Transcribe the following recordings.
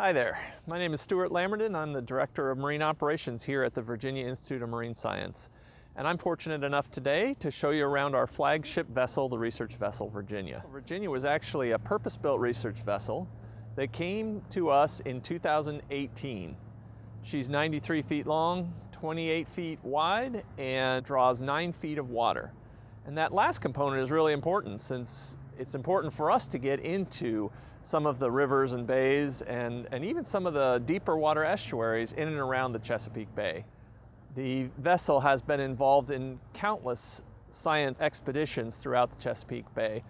Hi there, my name is Stuart Lamberton. I'm the Director of Marine Operations here at the Virginia Institute of Marine Science. And I'm fortunate enough today to show you around our flagship vessel, the research vessel Virginia. Virginia was actually a purpose-built research vessel that came to us in 2018. She's 93 feet long, 28 feet wide, and draws 9 feet of water. And that last component is really important since it's important for us to get into some of the rivers and bays and even some of the deeper water estuaries in and around the Chesapeake Bay. The vessel has been involved in countless science expeditions throughout the Chesapeake Bay.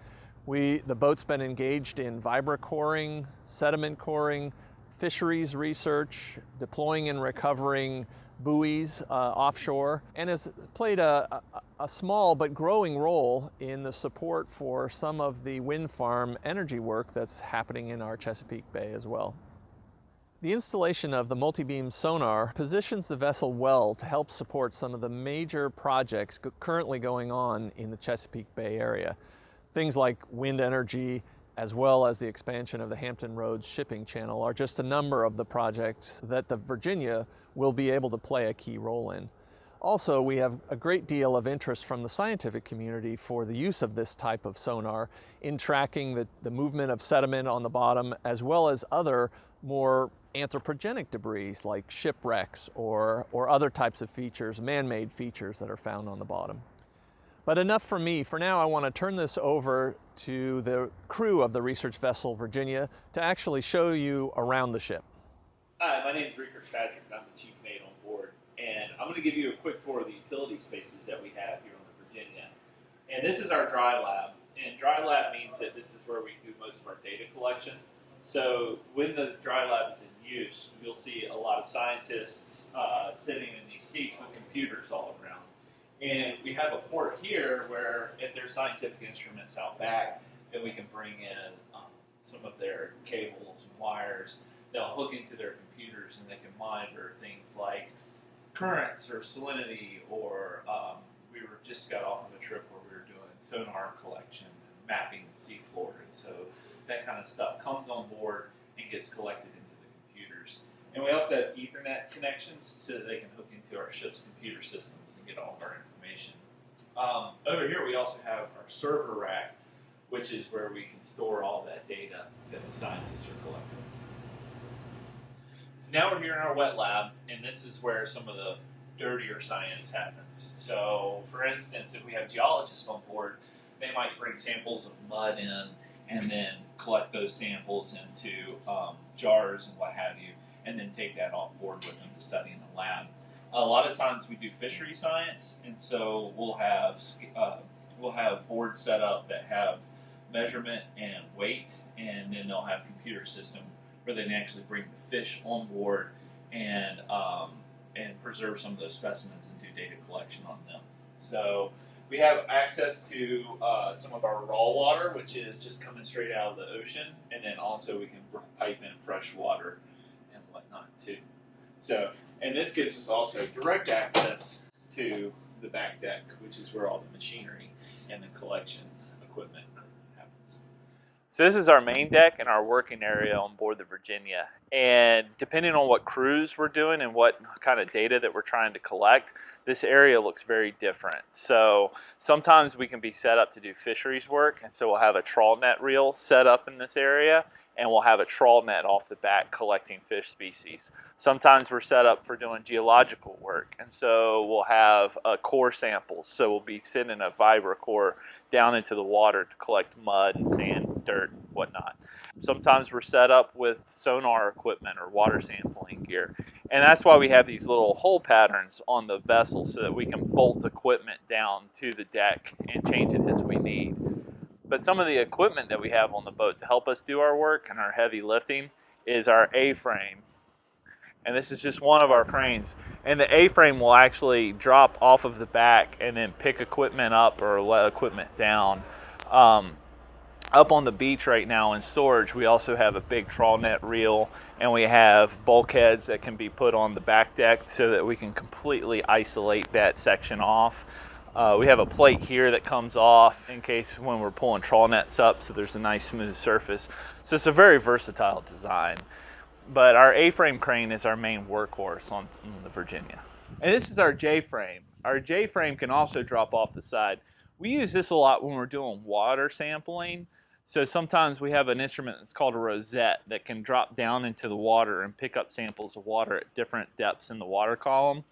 The boat's been engaged in vibra coring, sediment coring, fisheries research, deploying and recovering buoys offshore, and has played a small but growing role in the support for some of the wind farm energy work that's happening in our Chesapeake Bay as well. The installation of the multi-beam sonar positions the vessel well to help support some of the major projects currently going on in the Chesapeake Bay area. Things like wind energy, as well as the expansion of the Hampton Roads shipping channel, are just a number of the projects that the Virginia will be able to play a key role in. Also, we have a great deal of interest from the scientific community for the use of this type of sonar in tracking the movement of sediment on the bottom, as well as other more anthropogenic debris like shipwrecks or other types of features, man-made features that are found on the bottom. But enough from me. For now, I want to turn this over to the crew of the research vessel Virginia to actually show you around the ship. Hi, my name is Rick Kirkpatrick, and I'm the chief mate on board. And I'm going to give you a quick tour of the utility spaces that we have here on the Virginia. And this is our dry lab. And dry lab means that this is where we do most of our data collection. So when the dry lab is in use, you'll see a lot of scientists sitting in these seats with computers all around. And we have a port here where if there's scientific instruments out back, then we can bring in some of their cables and wires. They'll hook into their computers and they can monitor things like currents or salinity, or we just got off of a trip where we were doing sonar collection and mapping the seafloor. And so that kind of stuff comes on board and gets collected into the computers. And we also have Ethernet connections so that they can hook into our ship's computer systems and get all of our information. Over here we also have our server rack, which is where we can store all that data that the scientists are collecting. So now we're here in our wet lab, and this is where some of the dirtier science happens. So for instance, if we have geologists on board, they might bring samples of mud in and then collect those samples into jars and what have you, and then take that off board with them to study in the lab. A lot of times we do fishery science, and so we'll have boards set up that have measurement and weight, and then they'll have computer system where they can actually bring the fish on board and preserve some of those specimens and do data collection on them. So we have access to some of our raw water, which is just coming straight out of the ocean, and then also we can pipe in fresh water and whatnot too. So, and this gives us also direct access to the back deck, which is where all the machinery and the collection equipment happens. So this is our main deck and our working area on board the Virginia. And depending on what cruise we're doing and what kind of data that we're trying to collect, this area looks very different. So sometimes we can be set up to do fisheries work, and so we'll have a trawl net reel set up in this area, and we'll have a trawl net off the back collecting fish species. Sometimes we're set up for doing geological work, and so we'll have core samples. So we'll be sending a vibra core down into the water to collect mud and sand, dirt, whatnot. Sometimes we're set up with sonar equipment or water sampling gear. And that's why we have these little hole patterns on the vessel so that we can bolt equipment down to the deck and change it as we need. But some of the equipment that we have on the boat to help us do our work and our heavy lifting is our A-frame. And this is just one of our frames. And the A-frame will actually drop off of the back and then pick equipment up or let equipment down. Up on the beach right now in storage, we also have a big trawl net reel, and we have bulkheads that can be put on the back deck so that we can completely isolate that section off. We have a plate here that comes off in case when we're pulling trawl nets up, so there's a nice smooth surface. So it's a very versatile design. but our A-frame crane is our main workhorse on the Virginia. And this is our J-frame. Our J-frame can also drop off the side. We use this a lot when we're doing water sampling. So sometimes we have an instrument that's called a rosette that can drop down into the water and pick up samples of water at different depths in the water column.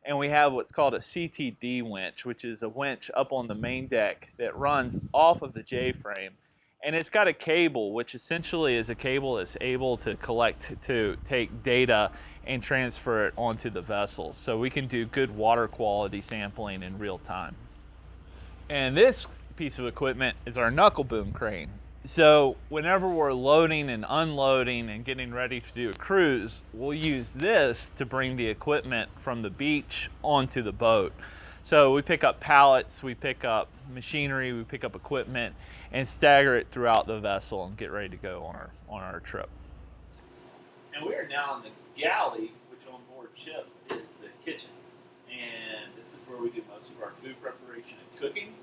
And we have what's called a CTD winch, which is a winch up on the main deck that runs off of the J-frame. And it's got a cable, which essentially is a cable that's able to take data and transfer it onto the vessel. So we can do good water quality sampling in real time. And this piece of equipment is our knuckle boom crane. So whenever we're loading and unloading and getting ready to do a cruise, we'll use this to bring the equipment from the beach onto the boat. So we pick up pallets, we pick up machinery, we pick up equipment, and stagger it throughout the vessel and get ready to go on our trip. And we are now in the galley, which on board ship is the kitchen. And this is where we do most of our food preparation and cooking.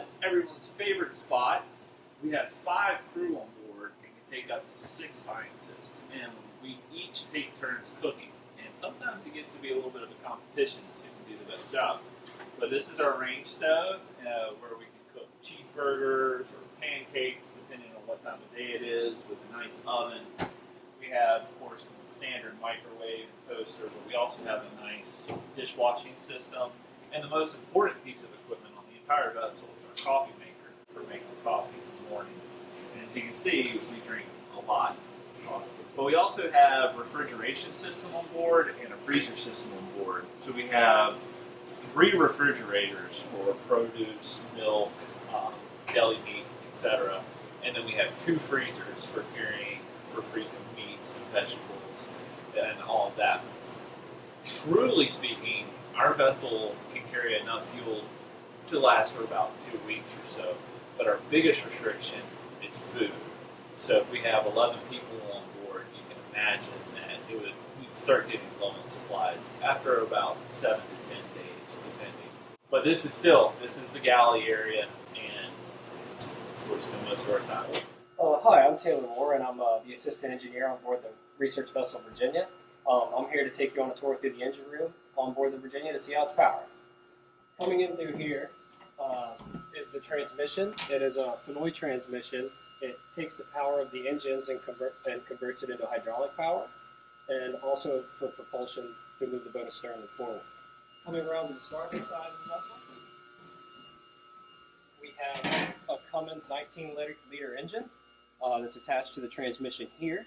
It's everyone's favorite spot. We have 5 crew on board and can take up to 6 scientists. And we each take turns cooking. And sometimes it gets to be a little bit of a competition to who can do the best job. But this is our range stove where we can cook cheeseburgers or pancakes, depending on what time of day it is, with a nice oven. We have, of course, the standard microwave and toaster, but we also have a nice dishwashing system. And the most important piece of equipment on the entire vessel is our coffee maker for making coffee in the morning. And as you can see, we drink a lot of coffee. But we also have a refrigeration system on board and a freezer system on board. So we have 3 refrigerators for produce, milk, deli meat, etc. And then we have 2 freezers for freezing meats and vegetables and all of that. Truly speaking, our vessel can carry enough fuel to last for about 2 weeks or so. But our biggest restriction is food. So if we have 11 people on board, you can imagine that we'd start getting low on supplies after about 7 to 10 days, depending. But this is the galley area, and it's where we spend most of our time. Hi, I'm Taylor Moore, and I'm the assistant engineer on board the research vessel Virginia. I'm here to take you on a tour through the engine room on board the Virginia to see how it's powered. Coming in through here is the transmission. It is a Fennoy transmission. It takes the power of the engines and converts it into hydraulic power, and also for propulsion to move the boat astern and forward. Coming around to the starboard side of the vessel, we have a Cummins 19-liter engine that's attached to the transmission here,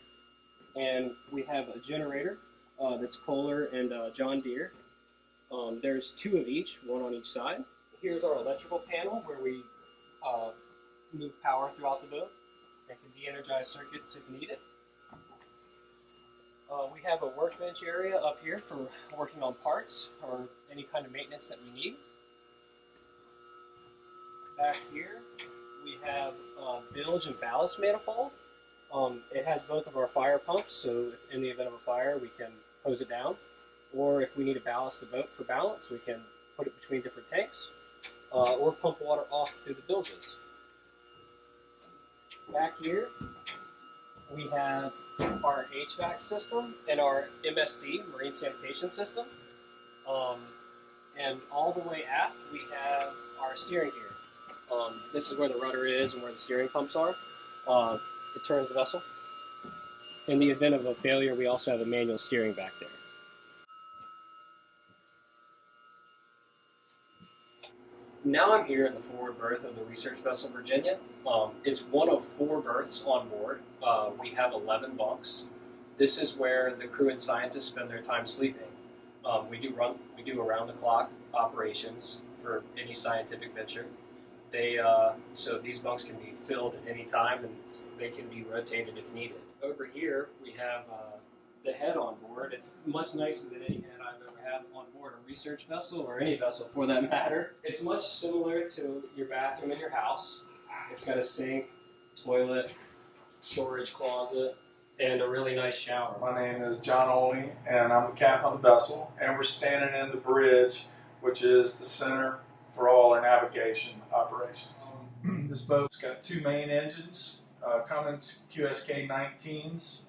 and we have a generator that's Kohler and John Deere. There's 2 of each, 1 on each side. Here's our electrical panel where we move power throughout the boat and can de-energize circuits if needed. We have a workbench area up here for working on parts or any kind of maintenance that we need. Back here, we have a bilge and ballast manifold. It has both of our fire pumps, so in the event of a fire, we can hose it down. Or if we need to ballast the boat for balance, we can put it between different tanks, or pump water off through the bilges. Back here, we have our HVAC system and our MSD, Marine Sanitation System. And all the way aft, we have our steering gear. This is where the rudder is and where the steering pumps are. It turns the vessel. In the event of a failure, we also have a manual steering back there. Now I'm here in the forward berth of the research vessel Virginia. It's one of 4 berths on board. We have 11 bunks. This is where the crew and scientists spend their time sleeping. We do around-the-clock operations for any scientific venture. So these bunks can be filled at any time, and they can be rotated if needed. Over here, we have the head on board. It's much nicer than any head I've ever had on board a research vessel, or any vessel for that matter. It's much similar to your bathroom in your house. It's got a sink, toilet, storage closet, and a really nice shower. My name is John Olney, and I'm the captain of the vessel, and we're standing in the bridge, which is the center for all our navigation operations. This boat's got 2 main engines, Cummins QSK 19s,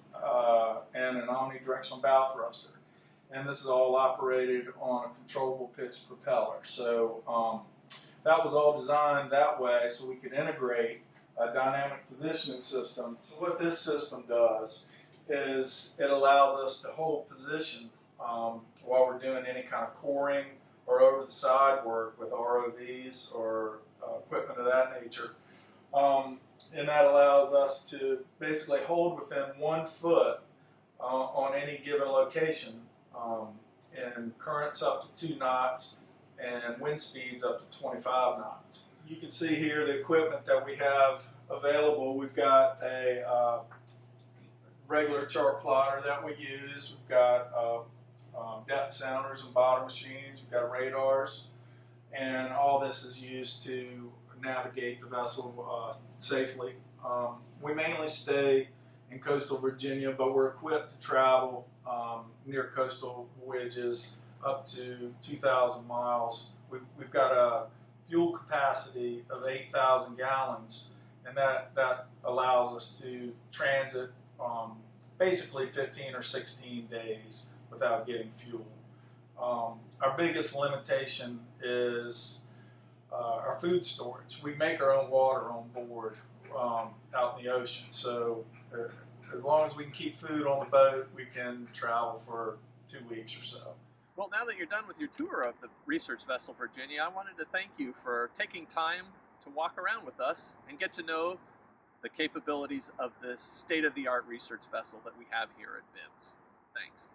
and an omnidirectional bow thruster. And this is all operated on a controllable pitch propeller. So that was all designed that way so we could integrate a dynamic positioning system. So what this system does is it allows us to hold position while we're doing any kind of coring or over the side work with ROVs or equipment of that nature. And that allows us to basically hold within 1 foot on any given location, and currents up to 2 knots and wind speeds up to 25 knots. You can see here the equipment that we have available. We've got a regular chart plotter that we use. We've got depth sounders and bottom machines. We've got radars, and all this is used to navigate the vessel safely. We mainly stay in coastal Virginia, but we're equipped to travel near coastal voyages up to 2,000 miles. We've got a fuel capacity of 8,000 gallons, and that allows us to transit basically 15 or 16 days without getting fuel. Our biggest limitation is our food storage. We make our own water on board out in the ocean, so as long as we can keep food on the boat, we can travel for 2 weeks or so. Well, now that you're done with your tour of the research vessel Virginia, I wanted to thank you for taking time to walk around with us and get to know the capabilities of this state-of-the-art research vessel that we have here at VIMS. Thanks.